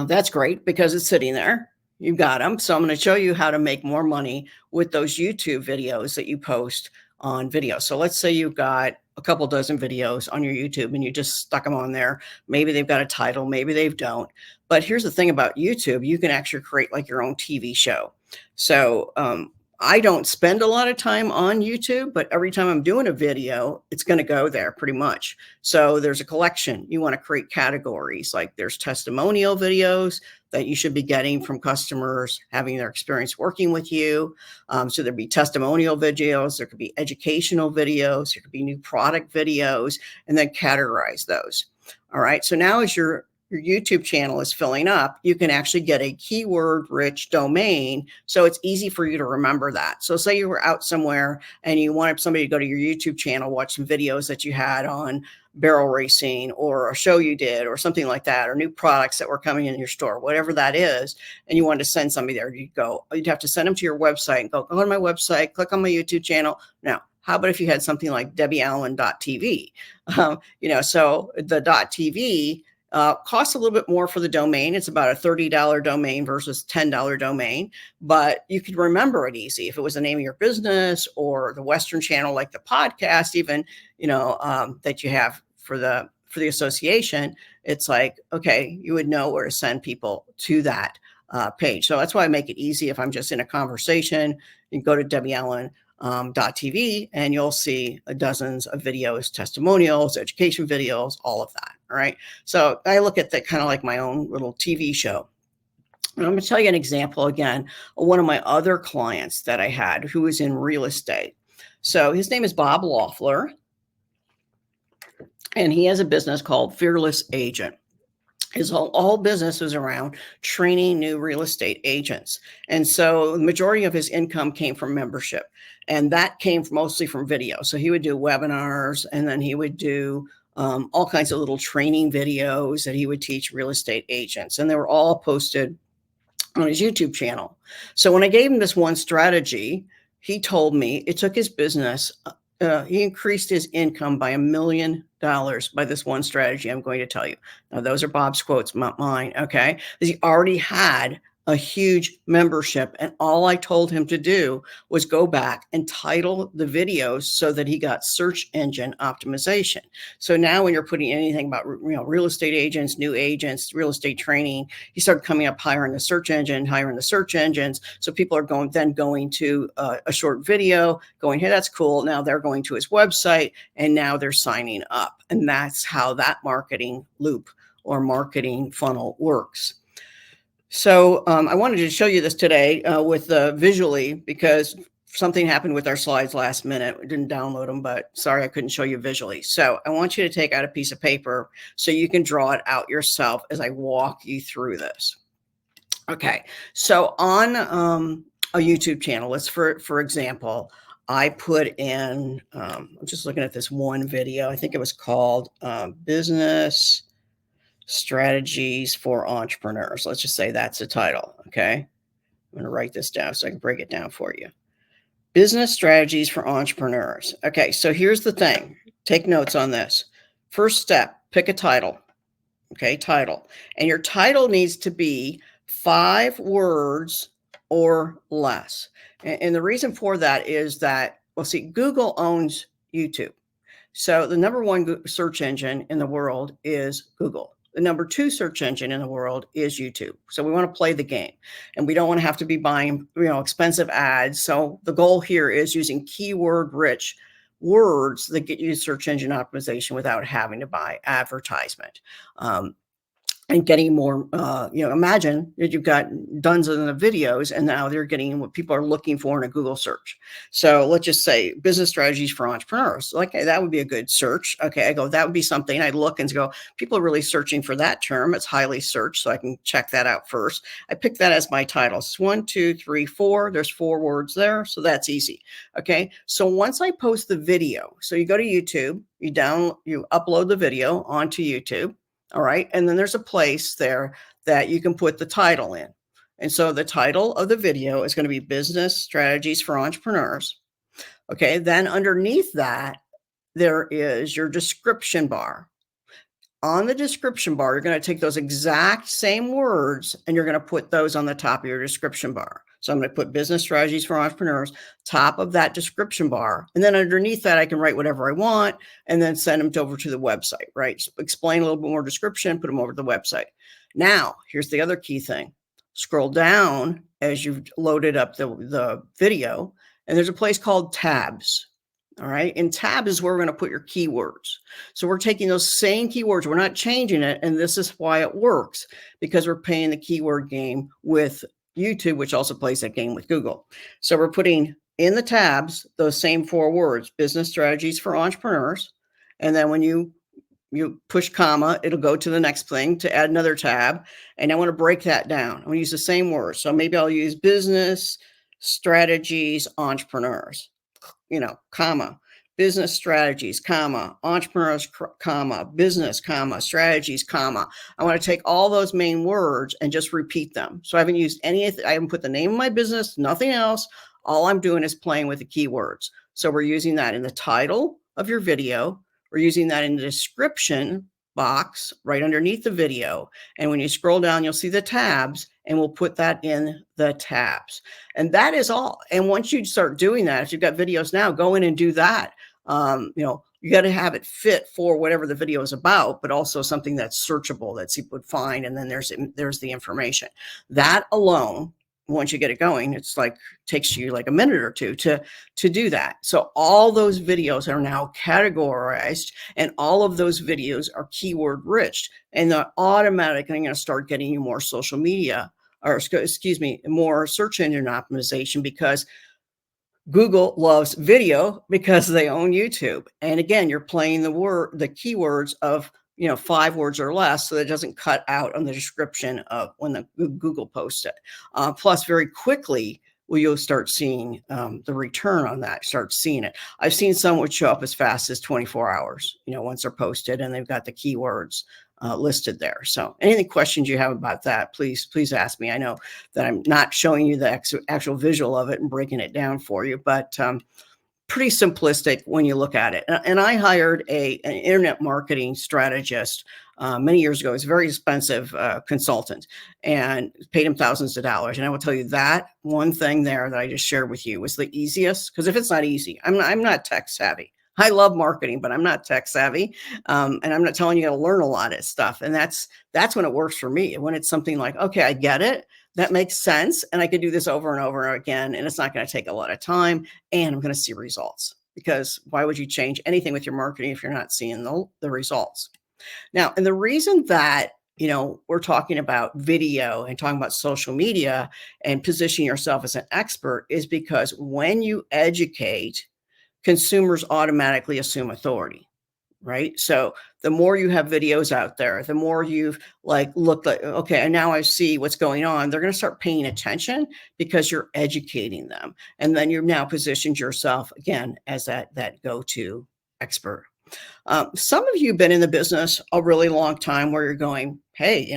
That's great because it's sitting there. You've got them. So I'm going to show you how to make more money with those YouTube videos that you post on video. So let's say you've got a couple dozen videos on your YouTube and you just stuck them on there. Maybe they've got a title, maybe they don't. But here's the thing about YouTube, you can actually create like your own TV show. So I don't spend a lot of time on YouTube, but every time I'm doing a video, it's going to go there pretty much. So there's a collection. You want to create categories, like there's testimonial videos that you should be getting from customers having their experience working with you. So there'd be testimonial videos, there could be educational videos, there could be new product videos, and then categorize those. All right. So now as your YouTube channel is filling up, you can actually get a keyword rich domain. So it's easy for you to remember that. So say you were out somewhere and you wanted somebody to go to your YouTube channel, watch some videos that you had on barrel racing or a show you did or something like that, or new products that were coming in your store, whatever that is. And you wanted to send somebody there, you'd have to send them to your website and go on my website, click on my YouTube channel. Now, how about if you had something like debbieallen.tv? So the .tv costs a little bit more for the domain. It's about a $30 domain versus $10 domain, but you could remember it easy. If it was the name of your business or the Western channel, like the podcast, even, that you have for the association, it's like, okay, you would know where to send people to that page. So that's why I make it easy. If I'm just in a conversation, you can go to debbieallen.tv and you'll see dozens of videos, testimonials, education videos, all of that. All right. So I look at that kind of like my own little TV show. And I'm going to tell you an example again of one of my other clients that I had who was in real estate. So his name is Bob Loeffler, and he has a business called Fearless Agent. His whole business is around training new real estate agents. And so the majority of his income came from membership, and that came mostly from video. So he would do webinars, and then he would do all kinds of little training videos that he would teach real estate agents. And they were all posted on his YouTube channel. So when I gave him this one strategy, he told me it took his business, he increased his income by $1 million by this one strategy I'm going to tell you. Now, those are Bob's quotes, not mine, okay? Because he already had a huge membership, and all I told him to do was go back and title the videos so that he got search engine optimization. So now when you're putting anything about real estate agents, new agents, real estate training, he started coming up higher in the search engine, higher in the search engines. So people are going to a short video, going, hey, that's cool. Now they're going to his website, and now they're signing up. And that's how that marketing loop or marketing funnel works. So I wanted to show you this today with visually, because something happened with our slides last minute. We didn't download them, but sorry, I couldn't show you visually. So I want you to take out a piece of paper so you can draw it out yourself as I walk you through this. Okay, so on a YouTube channel, let's for example, I put in, I'm just looking at this one video. I think it was called Business Strategies for Entrepreneurs. Let's just say that's the title. Okay. I'm going to write this down so I can break it down for you. Business Strategies for Entrepreneurs. Okay. So here's the thing. Take notes on this. First step, pick a title. Okay. Title. And your title needs to be 5 words or less. And the reason for that is that, well, see, Google owns YouTube. So the number one search engine in the world is Google. The number 2 search engine in the world is YouTube. So we want to play the game, and we don't want to have to be buying, expensive ads. So the goal here is using keyword rich words that get you search engine optimization without having to buy advertisement. And getting more, imagine that you've got dozens of videos and now they're getting what people are looking for in a Google search. So let's just say business strategies for entrepreneurs. Like, hey, that would be a good search. Okay, I go, that would be something. I look and go, people are really searching for that term. It's highly searched, so I can check that out first. I pick that as my title. It's 1, 2, 3, 4. There's 4 words there, so that's easy. Okay, so once I post the video, so you go to YouTube, you upload the video onto YouTube. All right. And then there's a place there that you can put the title in. And so the title of the video is going to be Business Strategies for Entrepreneurs. Okay. Then underneath that, there is your description bar. On the description bar, you're going to take those exact same words and you're going to put those on the top of your description bar. So I'm going to put business strategies for entrepreneurs, top of that description bar. And then underneath that, I can write whatever I want and then send them over to the website, right? Explain a little bit more description, put them over to the website. Now, here's the other key thing. Scroll down as you've loaded up the video, and there's a place called tabs. All right. And tab is where we're going to put your keywords. So we're taking those same keywords. We're not changing it. And this is why it works, because we're playing the keyword game with YouTube, which also plays that game with Google. So we're putting in the tabs those same 4 words, business strategies for entrepreneurs. And then when you push comma, it'll go to the next thing to add another tab. And I want to break that down. I want to use the same words. So maybe I'll use business strategies, entrepreneurs, comma, business strategies, comma, entrepreneurs, comma, business, comma, strategies, comma. I want to take all those main words and just repeat them. So I haven't used I haven't put the name of my business, nothing else. All I'm doing is playing with the keywords. So we're using that in the title of your video. We're using that in the description box right underneath the video. And when you scroll down, you'll see the tabs, and we'll put that in the tabs. And that is all. And once you start doing that, if you've got videos now, go in and do that. You got to have it fit for whatever the video is about, but also something that's searchable that people would find. And then there's the information. That alone, once you get it going, it's like takes you like a minute or two to do that. So all those videos are now categorized, and all of those videos are keyword rich, and they're automatically going to start getting you more social media, or excuse me, more search engine optimization, because Google loves video because they own YouTube. And again, you're playing the keywords of 5 words or less, so that it doesn't cut out on the description of when the Google posts it. Plus, very quickly, you'll start seeing the return on that, start seeing it. I've seen some would show up as fast as 24 hours, once they're posted and they've got the keywords listed there. So any questions you have about that, please ask me. I know that I'm not showing you the actual visual of it and breaking it down for you, but pretty simplistic when you look at it. And I hired an internet marketing strategist many years ago. He's a very expensive consultant, and paid him thousands of dollars. And I will tell you that one thing there that I just shared with you was the easiest, because if it's not easy, I'm not tech savvy. I love marketing, but I'm not tech savvy. And I'm not telling you to learn a lot of stuff. And that's when it works for me. When it's something like, okay, I get it. That makes sense. And I could do this over and over again. And it's not going to take a lot of time. And I'm going to see results, because why would you change anything with your marketing if you're not seeing the results? Now, and the reason that we're talking about video and talking about social media and positioning yourself as an expert is because when you educate, consumers automatically assume authority, right? So the more you have videos out there, the more you've looked like, okay, and now I see what's going on, they're going to start paying attention because you're educating them. And then you've now positioned yourself again as that go-to expert. Some of you have been in the business a really long time where you're going, hey,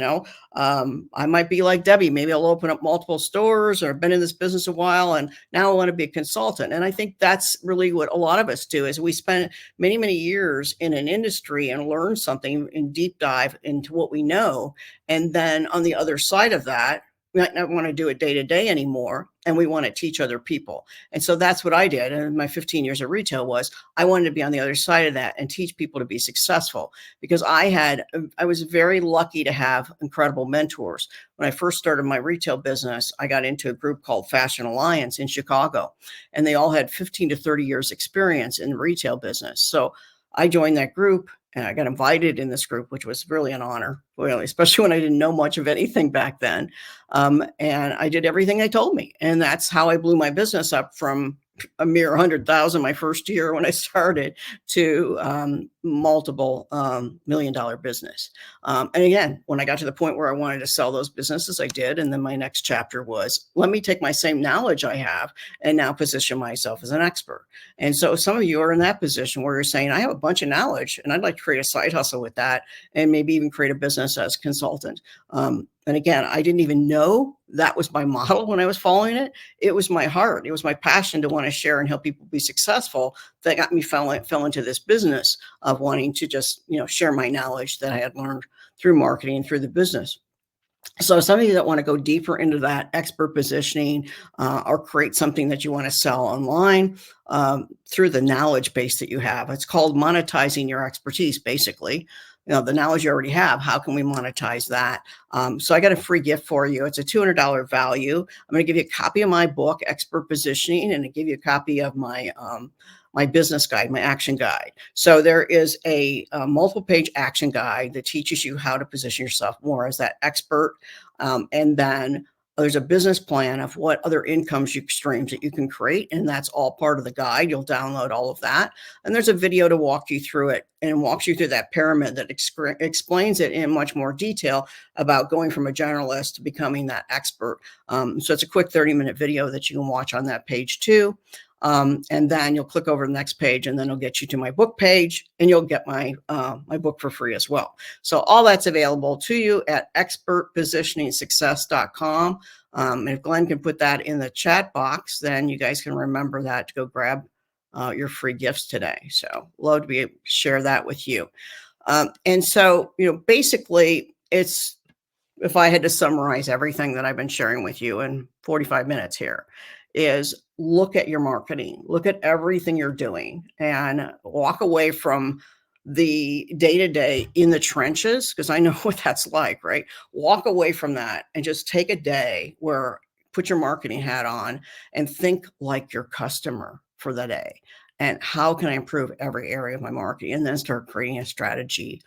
I might be like Debbie. Maybe I'll open up multiple stores, or I've been in this business a while and now I want to be a consultant. And I think that's really what a lot of us do, is we spend many, many years in an industry and learn something and deep dive into what we know. And then on the other side of that, we might not want to do it day to day anymore, and we want to teach other people. And so that's what I did. And my 15 years of retail was, I wanted to be on the other side of that and teach people to be successful, because I was very lucky to have incredible mentors. When I first started my retail business, I got into a group called Fashion Alliance in Chicago, and they all had 15 to 30 years experience in the retail business. So I joined that group, and I got invited in this group, which was really an honor, really, especially when I didn't know much of anything back then. And I did everything they told me. And that's how I blew my business up from a mere 100,000 my first year when I started to multiple $1 million business. And again, when I got to the point where I wanted to sell those businesses, I did. And then my next chapter was, let me take my same knowledge I have and now position myself as an expert. And so some of you are in that position where you're saying, I have a bunch of knowledge and I'd like to create a side hustle with that, and maybe even create a business as a consultant. And again, I didn't even know that was my model when I was following it. It was my heart. It was my passion to want to share and help people be successful that got me fell into this business of wanting to just, share my knowledge that I had learned through marketing and through the business. So some of you that want to go deeper into that expert positioning or create something that you want to sell online through the knowledge base that you have, it's called monetizing your expertise, basically. The knowledge you already have, how can we monetize that? So I got a free gift for you. It's a $200 value. I'm going to give you a copy of my book, Expert Positioning, and I give you a copy of my business guide, my action guide. So there is a multiple page action guide that teaches you how to position yourself more as that expert. And then there's a business plan of what other income streams that you can create. And that's all part of the guide. You'll download all of that. And there's a video to walk you through it and walks you through that pyramid that explains it in much more detail about going from a generalist to becoming that expert. So it's a quick 30-minute video that you can watch on that page too. And then you'll click over the next page, and then it'll get you to my book page, and you'll get my book for free as well. So all that's available to you at expertpositioningsuccess.com. And if Glenn can put that in the chat box, then you guys can remember that to go grab your free gifts today. So love to be able to share that with you. And so, basically it's, if I had to summarize everything that I've been sharing with you in 45 minutes here, is look at your marketing, look at everything you're doing, and walk away from the day-to-day in the trenches, because I know what that's like, right? Walk away from that and just take a day where put your marketing hat on and think like your customer for the day. And how can I improve every area of my marketing? And then start creating a strategy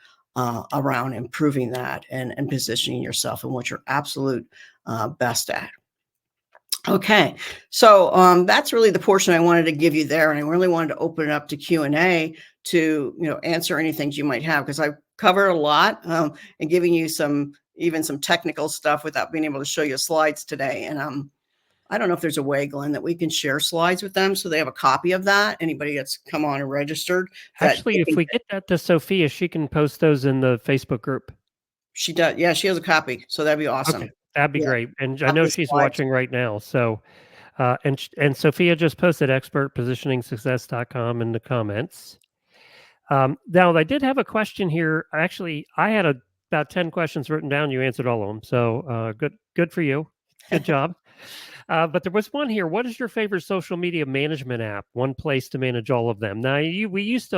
around improving that and positioning yourself in what you're absolute best at. Okay, so that's really the portion I wanted to give you there, and I really wanted to open it up to Q&A to answer any things you might have, because I've covered a lot and giving you some technical stuff without being able to show you slides today. And I don't know if there's a way, Glenn, that we can share slides with them so they have a copy of that. Anybody that's come on and registered. Actually, if we get that to Sophia, she can post those in the Facebook group. She does. Yeah, she has a copy, so that'd be awesome. Okay, that'd be great. And I Of know the she's slides. watching right now. So, and Sophia just posted expertpositioningsuccess.com in the comments. Now, I did have a question here. Actually, I had about 10 questions written down. You answered all of them. So good for you. Good job. But there was one here. What is your favorite social media management app? One place to manage all of them. Now, there used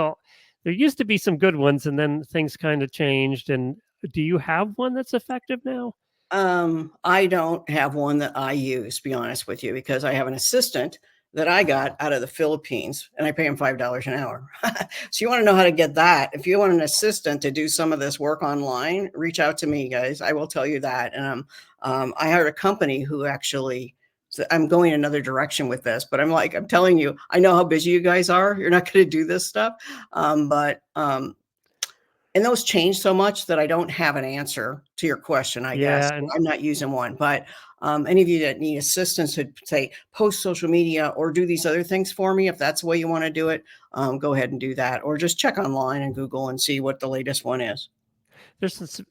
to be some good ones, and then things kind of changed. And do you have one that's effective now? I don't have one that I use, to be honest with you, because I have an assistant that I got out of the Philippines, and I pay him $5 an hour. So you want to know how to get that. If you want an assistant to do some of this work online, reach out to me, guys. I will tell you that. And I hired a company who actually, so I'm going another direction with this, but I'm telling you, I know how busy you guys are. You're not going to do this stuff. And those change so much that I don't have an answer to your question, I guess. Yeah, and I'm not using one, but any of you that need assistance to say post social media or do these other things for me, if that's the way you want to do it, go ahead and do that, or just check online and Google and see what the latest one is.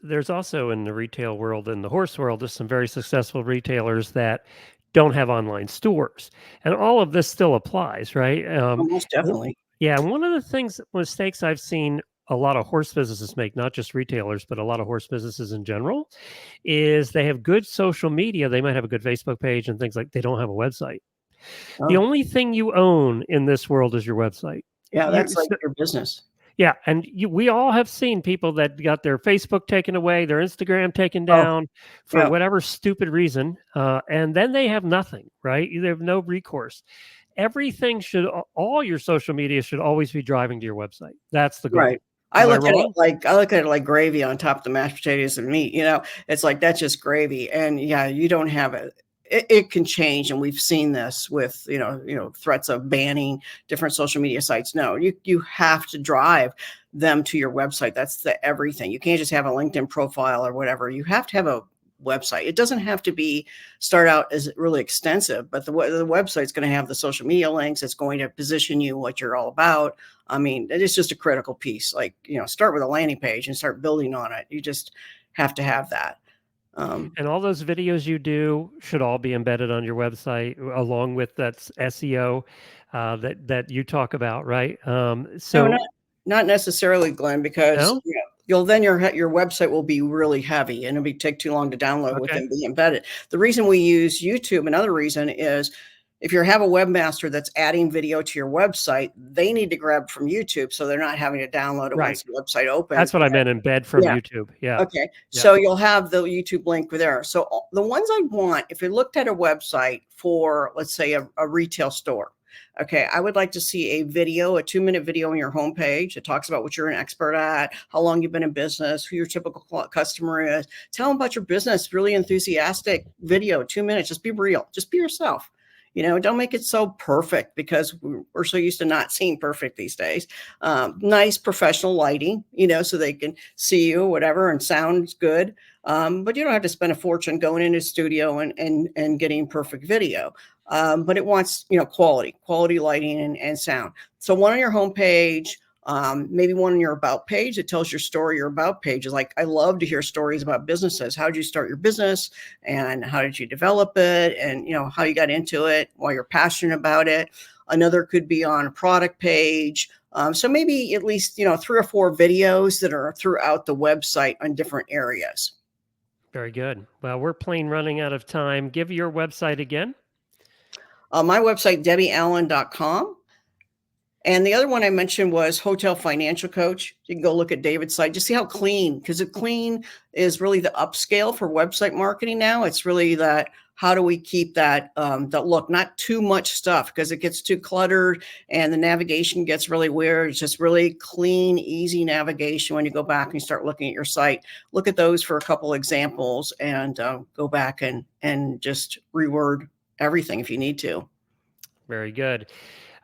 there's also in the retail world, in the horse world, there's some very successful retailers that don't have online stores, and all of this still applies, right? Most definitely. Yeah, and one of the mistakes I've seen a lot of horse businesses make, not just retailers, but a lot of horse businesses in general, is they have good social media. They might have a good Facebook page and things like they don't have a website. The Oh, only thing you own in this world is your website. yeah, You, that's like your business. yeah, and we all have seen people that got their Facebook taken away, their Instagram taken Oh, down for yeah, whatever stupid reason, and then they have nothing, right? They have no recourse. Everything should, all your social media should always be driving to your website. That's the goal. right. I Am I look at it wrong? like gravy on top of the mashed potatoes and meat. It's like that's just gravy. And yeah, you don't have it. It can change, and we've seen this with threats of banning different social media sites. No, you have to drive them to your website. That's the everything. You can't just have a LinkedIn profile or whatever. You have to have a website. It doesn't have to start out as really extensive, but the website's going to have the social media links. It's going to position you what you're all about. I mean, it is just a critical piece. Like, start with a landing page and start building on it. You just have to have that. And all those videos you do should all be embedded on your website, along with that SEO that you talk about, right? No, So not necessarily, Glenn, because no, then your website will be really heavy and it'll take too long to download with Okay. them being embedded. The reason we use YouTube, another reason is if you have a webmaster that's adding video to your website, they need to grab from YouTube so they're not having to download it Right. once the website opens. That's what I meant, embed from Yeah. YouTube. Yeah. Okay. Yeah. So you'll have the YouTube link there. So the ones I want, if you looked at a website for, let's say, a retail store, okay, I would like to see a video, a 2-minute video on your homepage that talks about what you're an expert at, how long you've been in business, who your typical customer is. Tell them about your business, really enthusiastic video, 2 minutes. Just be real. Just be yourself. Don't make it so perfect because we're so used to not seeing perfect these days. Nice professional lighting, so they can see you, whatever, and sounds good. But you don't have to spend a fortune going into a studio and getting perfect video. But it wants, quality lighting and sound. So one on your homepage, maybe one on your about page that tells your story. Your about page is like, I love to hear stories about businesses. How did you start your business and how did you develop it? And, how you got into it, why you're passionate about it. Another could be on a product page. So maybe at least, 3 or 4 videos that are throughout the website on different areas. Very good. Well, we're plain running out of time. Give your website again. My website, debbieallen.com. And the other one I mentioned was Hotel Financial Coach. You can go look at David's site, just see how clean, because the clean is really the upscale for website marketing now. It's really that, how do we keep that look, not too much stuff because it gets too cluttered and the navigation gets really weird. It's just really clean, easy navigation when you go back and you start looking at your site. Look at those for a couple examples and go back and just reword everything if you need to. Very good.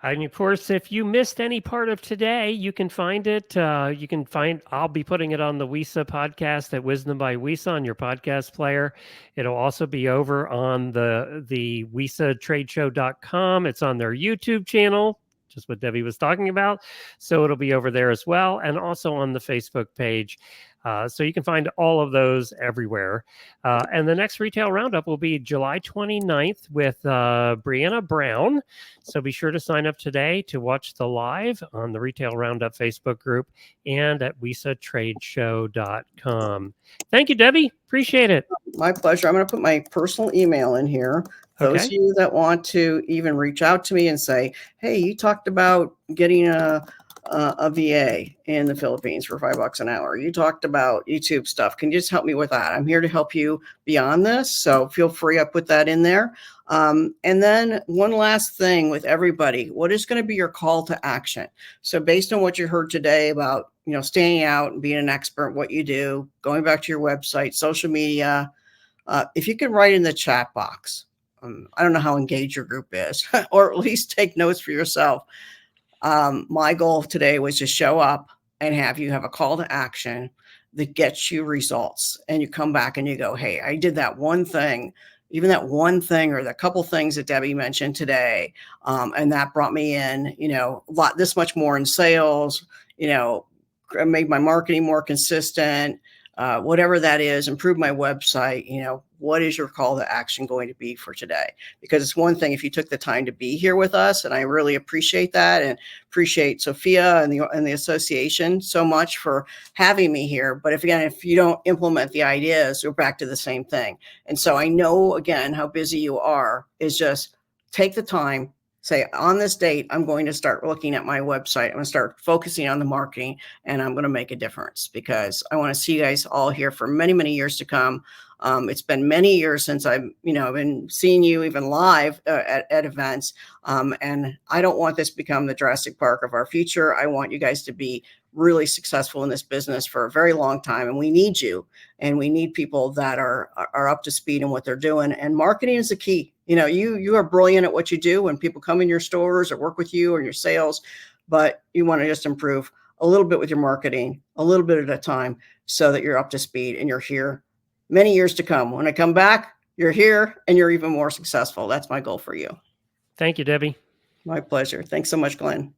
And of course, if you missed any part of today, you can find it. I'll be putting it on the WESA podcast at Wisdom by WESA on your podcast player. It'll also be over on the WESAtradeshow.com. It's on their YouTube channel, just what Debbie was talking about. So it'll be over there as well, and also on the Facebook page. So you can find all of those everywhere. And the next Retail Roundup will be July 29th with Brianna Brown. So be sure to sign up today to watch the live on the Retail Roundup Facebook group and at WESAtradeshow.com. Thank you, Debbie. Appreciate it. My pleasure. I'm going to put my personal email in here. Those of you that want to even reach out to me and say, hey, you talked about getting a VA in the Philippines for $5 an hour. You talked about YouTube stuff. Can you just help me with that? I'm here to help you beyond this. So feel free. I put that in there. And then one last thing with everybody, what is going to be your call to action? So based on what you heard today about, standing out and being an expert, what you do, going back to your website, social media, if you can write in the chat box, I don't know how engaged your group is, or at least take notes for yourself. My goal today was to show up and have you have a call to action that gets you results. And you come back and you go, hey, I did that one thing, even that one thing or the couple things that Debbie mentioned today. And that brought me in, this much more in sales, made my marketing more consistent, whatever that is, improve my website. What is your call to action going to be for today? Because it's one thing if you took the time to be here with us, and I really appreciate that, and appreciate Sophia and the association so much for having me here. But if you don't implement the ideas, we're back to the same thing. And so I know, again, how busy you are, is just take the time. Say, on this date, I'm going to start looking at my website. I'm going to start focusing on the marketing, and I'm going to make a difference because I want to see you guys all here for many, many years to come. It's been many years since I've been seeing you even live at events. And I don't want this to become the Jurassic Park of our future. I want you guys to be really successful in this business for a very long time. And we need you, and we need people that are up to speed in what they're doing. And marketing is the key. You are brilliant at what you do when people come in your stores or work with you or your sales, but you want to just improve a little bit with your marketing, a little bit at a time, so that you're up to speed and you're here many years to come. When I come back, you're here and you're even more successful. That's my goal for you. Thank you, Debbie. My pleasure. Thanks so much, Glenn.